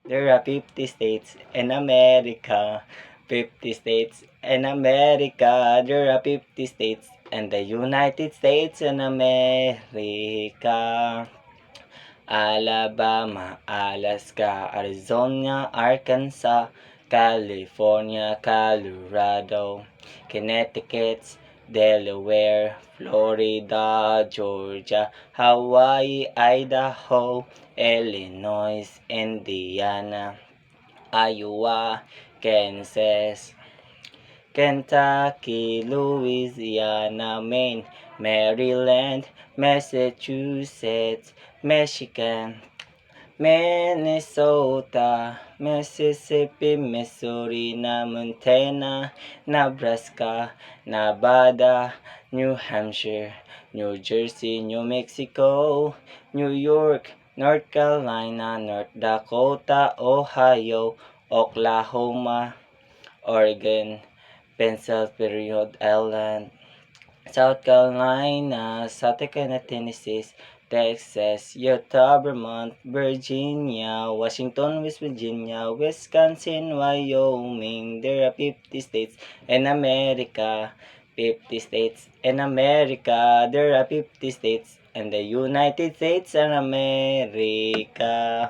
There are 50 states in America. 50 states in America. There are 50 states in the United States in America. Alabama, Alaska, Arizona, Arkansas, California, Colorado, Connecticut, Delaware, Florida, Georgia, Hawaii, Idaho, Illinois, Indiana, Iowa, Kansas, Kentucky, Louisiana, Maine, Maryland, Massachusetts, Michigan, Minnesota, Mississippi, Missouri, Montana, Nebraska, Nevada, New Hampshire, New Jersey, New Mexico, New York, North Carolina, North Dakota, Ohio, Oklahoma, Oregon, Pennsylvania, Rhode Island, South Carolina, South Carolina, Tennessee, Texas, Utah, Vermont, Virginia, Washington, West Virginia, Wisconsin, Wyoming. There are 50 states in America. 50 states in America. There are 50 states in the United States and America.